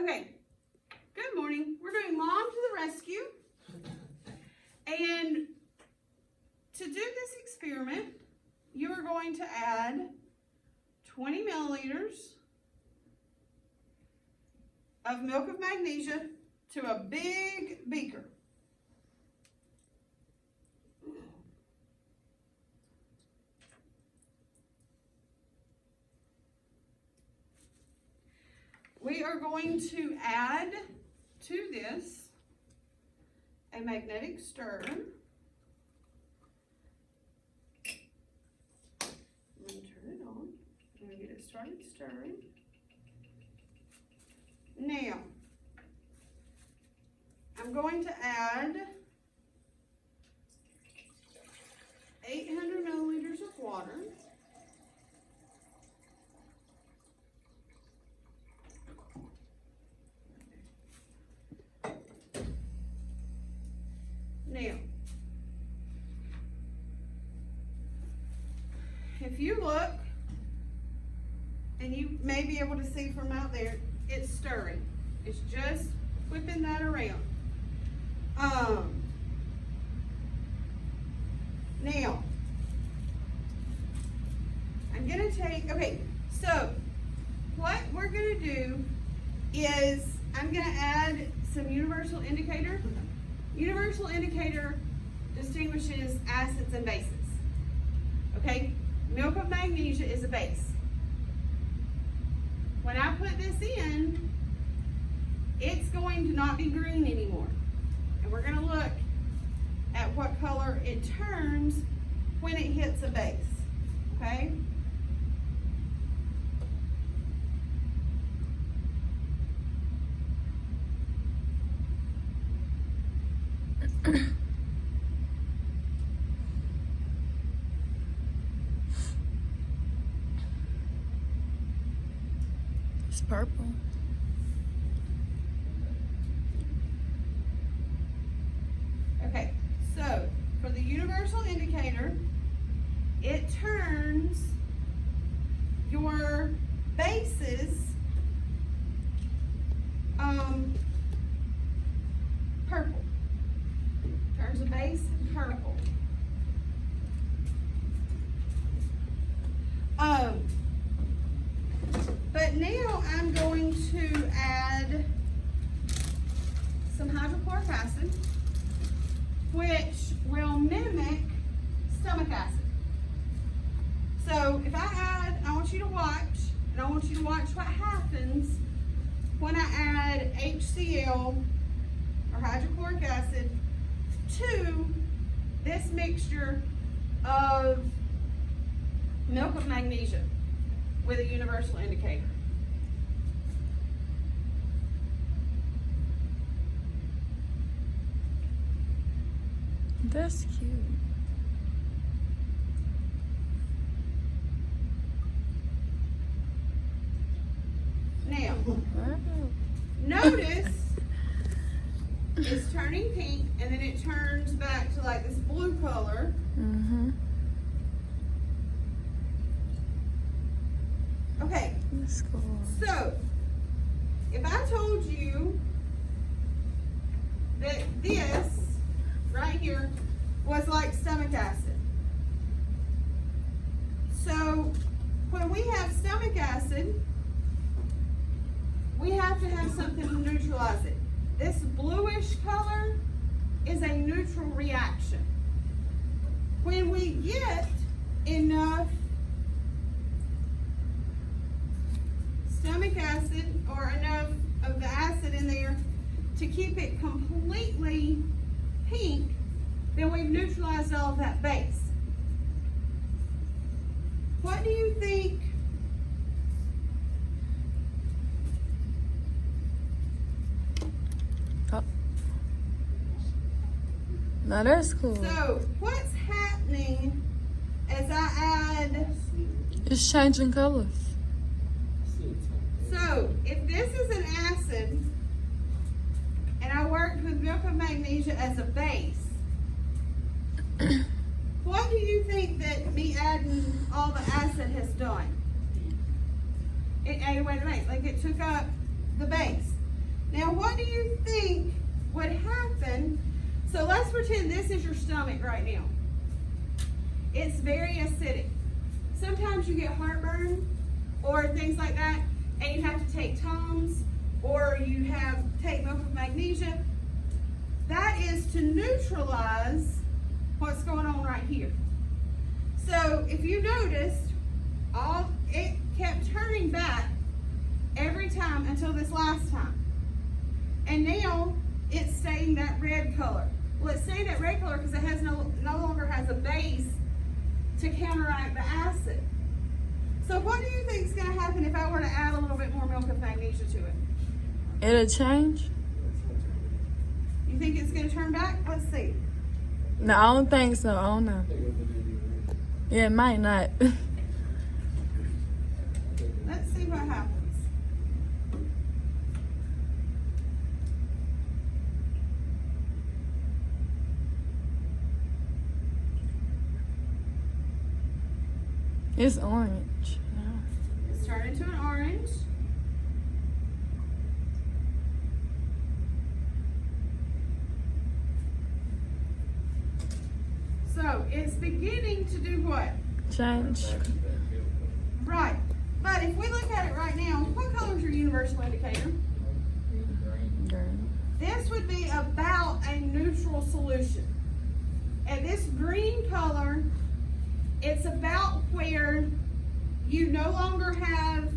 Okay, good morning. We're doing Mom to the Rescue. And to do this experiment, you are going to add 20 milliliters of milk of magnesia to a big beaker. We are going to add to this a magnetic stir. I'm going to turn it on. I'm going to get it started stirring. Now, I'm going to add 800 milliliters of water. Now, if you look, and you may be able to see from out there, it's stirring. It's just whipping that around. Now, I'm going to take, okay, so what we're going to do is I'm going to add some universal indicator. Universal indicator distinguishes acids and bases. Okay, milk of magnesia is a base. When I put this in, it's going to not be green anymore. And we're going to look at what color it turns when it hits a base. Okay? It's purple. Okay, so for the universal indicator, it turns your bases purple. Turns the base purple. But now I'm going to add some hydrochloric acid, which will mimic stomach acid. So if I add, I want you to watch, and I want you to watch what happens when I add HCl, or hydrochloric acid, to this mixture of milk of magnesia with a universal indicator. That's cute. Now, Wow. notice it's turning pink and then it turns back to like this blue color. Mm-hmm. Okay, That's cool. so if I told you that this right here was like stomach acid. So when we have stomach acid, we have to have something to neutralize it. This bluish color is a neutral reaction. When we get enough stomach acid or enough of the acid in there to keep it completely pink, then we've neutralized all of that base. What do you think? Oh. Now that's cool. So what's happening as I add? It's changing colors. So if this is an acid and I worked with milk of magnesia as a base, what do you think that me adding all the acid has done? Wait, like it took up the base. Now, what do you think would happen? So let's pretend this is your stomach right now. It's very acidic. Sometimes you get heartburn or things like that, and you have to take Tums, or you have to take milk of magnesia. That is to neutralize what's going on right here. So if you noticed, it kept turning back every time until this last time. And now it's staying that red color. Well, it's staying that red color because it has no longer has a base to counteract the acid. So what do you think is going to happen if I were to add a little bit more milk of magnesia to it? It'll change. You think it's going to turn back? Let's see. No, I don't think so. I don't know. Yeah, it might not. Let's see what happens. It's orange. No. It's turned into an orange. So it's beginning to do what? Change. Right. But if we look at it right now, what color is your universal indicator? Green. This would be about a neutral solution. And this green color, it's about where you no longer have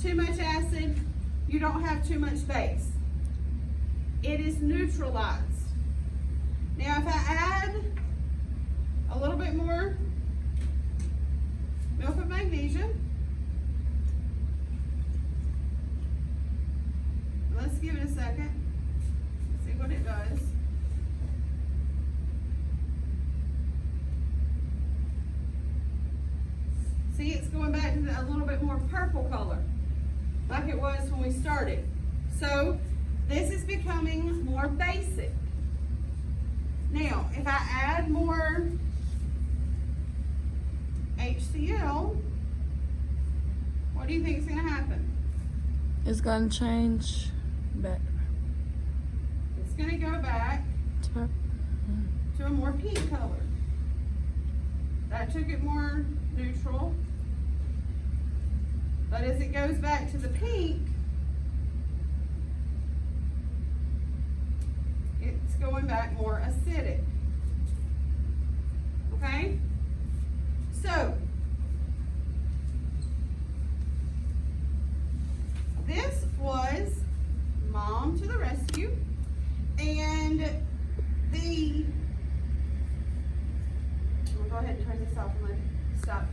too much acid, you don't have too much base. It is neutralized. Now if I add a little bit more milk of magnesia, let's give it a second, see what it does. See, it's going back to a little bit more purple color, like it was when we started. So this is becoming more basic. Now, if I add more HCl, what do you think is going to happen? It's gonna change back It's going to go back to purple. to a more pink color. That took it more neutral. But as it goes back to the pink, it's going back more acidic. Okay? So, this was Mom to the Rescue. And we'll go ahead and turn this off and let it stop